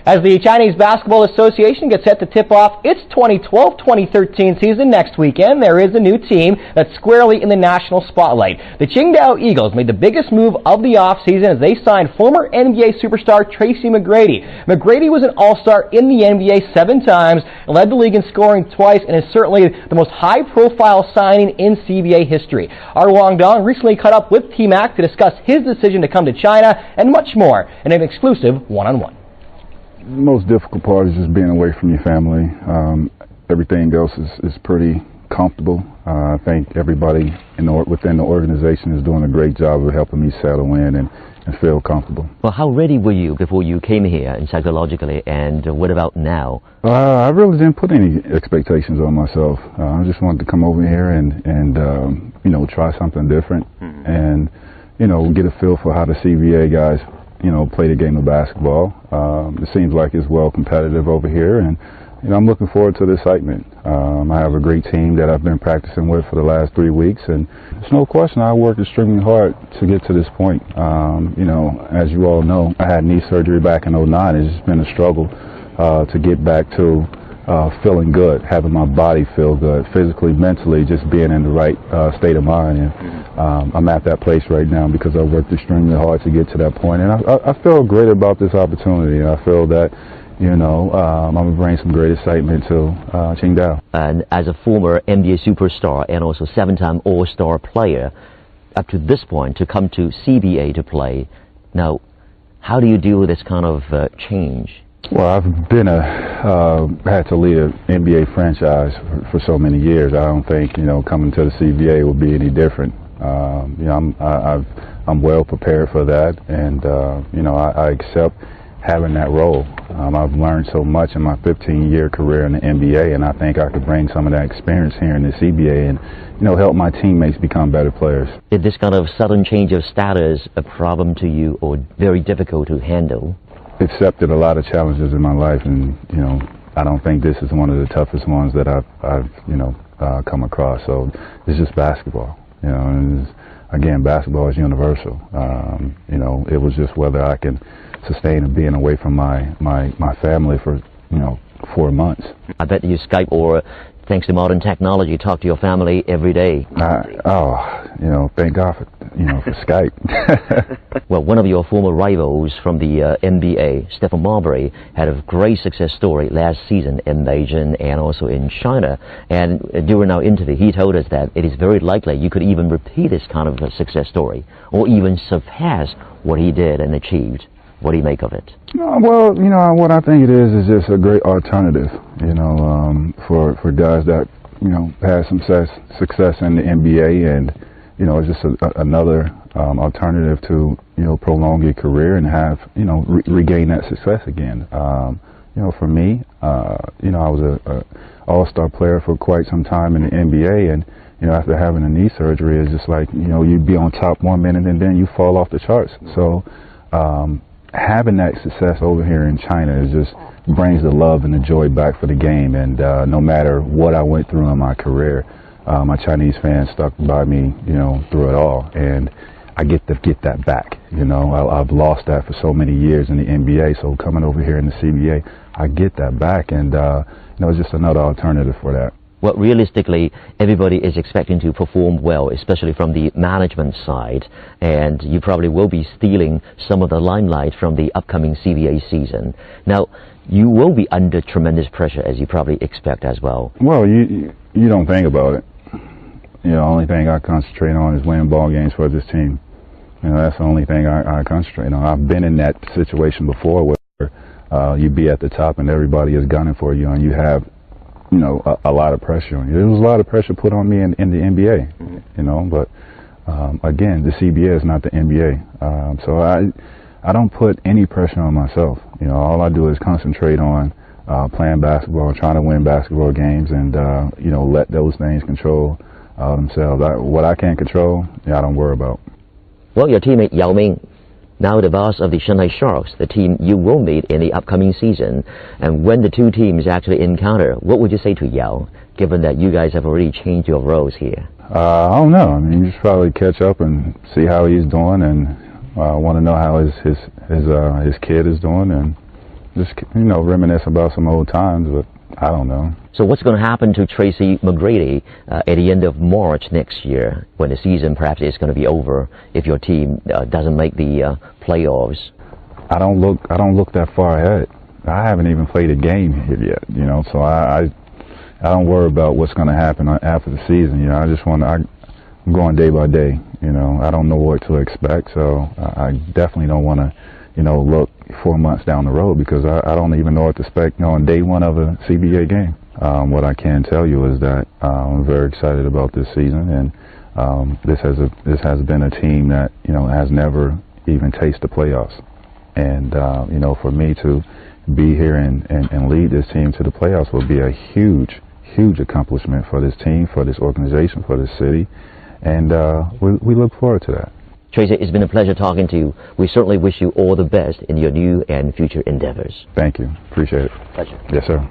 As the Chinese Basketball Association gets set to tip off its 2012-2013 season next weekend, there is a new team that's squarely in the national spotlight. The Qingdao Eagles made the biggest move of the offseason as they signed former NBA superstar Tracy McGrady. McGrady was an all-star in the NBA 7 times, led the league in scoring twice, and is certainly the most high-profile signing in CBA history. Our Wang Dong recently caught up with T-Mac to discuss his decision to come to China and much more in an exclusive one-on-one. The most difficult part is just being away from your family. Everything else is pretty comfortable. I think everybody within the organization is doing a great job of helping me settle in and feel comfortable. Well, how ready were you before you came here and psychologically, and what about now? I really didn't put any expectations on myself. I just wanted to come over here and you know, try something different and, you know, get a feel for how the CBA guys, you know, play the game of basketball. It seems like it's well competitive over here, and you know, I'm looking forward to the excitement. I have a great team that I've been practicing with for the last 3 weeks, and there's no question I worked extremely hard to get to this point. You know, as you all know, I had knee surgery back in '09. It's just been a struggle to get back to feeling good, having my body feel good, physically, mentally, just being in the right state of mind. And I'm at that place right now because I worked extremely hard to get to that point, and I feel great about this opportunity. I feel that, you know, I'm going to bring some great excitement to Qingdao. And as a former NBA superstar and also 7-time All-Star player, up to this point, to come to CBA to play, now, how do you deal with this kind of change? Well, I've been had to lead an NBA franchise for so many years. I don't think, you know, coming to the CBA will be any different. You know, I'm well prepared for that, and you know, I accept having that role. I've learned so much in my 15-year career in the NBA, and I think I could bring some of that experience here in the CBA and, you know, help my teammates become better players. Is this kind of sudden change of status a problem to you or very difficult to handle? Accepted a lot of challenges in my life, and, you know, I don't think this is one of the toughest ones that I've you know, come across. So it's just basketball, you know, and again, basketball is universal. You know, it was just whether I can sustain and being away from my family for, you know, 4 months. I bet you Skype or, thanks to modern technology, talk to your family every day. Oh, you know, thank God for, you know, for Skype. Well, one of your former rivals from the NBA, Stephen Marbury, had a great success story last season in Beijing and also in China. And during our interview, he told us that it is very likely you could even repeat this kind of a success story or even surpass what he did and achieved. What do you make of it? Well, you know, what I think it is just a great alternative, you know, for guys that, you know, had some success in the NBA, and, you know, it's just another alternative to, you know, prolong your career and have, you know, regain that success again. You know, for me, you know, I was a all-star player for quite some time in the NBA, and, you know, after having a knee surgery, it's just like, you know, you'd be on top 1 minute and then you fall off the charts. So, having that success over here in China is just brings the love and the joy back for the game, and no matter what I went through in my career, my Chinese fans stuck by me, you know, through it all, and I get to get that back. You know, I've lost that for so many years in the NBA, so coming over here in the CBA, I get that back, and you know, it's just another alternative for that. Well, realistically, everybody is expecting to perform well, especially from the management side, and you probably will be stealing some of the limelight from the upcoming CBA season. Now, you will be under tremendous pressure, as you probably expect as well. Well, you don't think about it. You know, the only thing I concentrate on is winning ball games for this team. You know, that's the only thing I concentrate on. I've been in that situation before where you be at the top and everybody is gunning for you, and you have, you know, a lot of pressure on you. There was a lot of pressure put on me in the NBA, you know, but again, the CBA is not the NBA. So I don't put any pressure on myself. You know, all I do is concentrate on playing basketball, trying to win basketball games, and, you know, let those things control themselves. What I can't control, I don't worry about. Well, your teammate Yao Ming, now the boss of the Shanghai Sharks, the team you will meet in the upcoming season, and when the two teams actually encounter, what would you say to Yao, given that you guys have already changed your roles here? I don't know. I mean, you just probably catch up and see how he's doing, and want to know how his kid is doing, and just reminisce about some old times, but I don't know. So what's going to happen to Tracy McGrady at the end of March next year, when the season perhaps is going to be over, if your team doesn't make the playoffs? I don't look that far ahead. I haven't even played a game here yet, so I don't worry about what's going to happen after the season. I'm going day by day. I don't know what to expect, so I definitely don't want to, look 4 months down the road, because I don't even know what to expect on day one of a CBA game. What I can tell you is that I'm very excited about this season, and this has been a team that has never even tasted the playoffs, and for me to be here and lead this team to the playoffs will be a huge accomplishment for this team, for this organization, for this city, and we look forward to that. Tracy, it's been a pleasure talking to you. We certainly wish you all the best in your new and future endeavors. Thank you. Appreciate it. Pleasure. Yes, sir.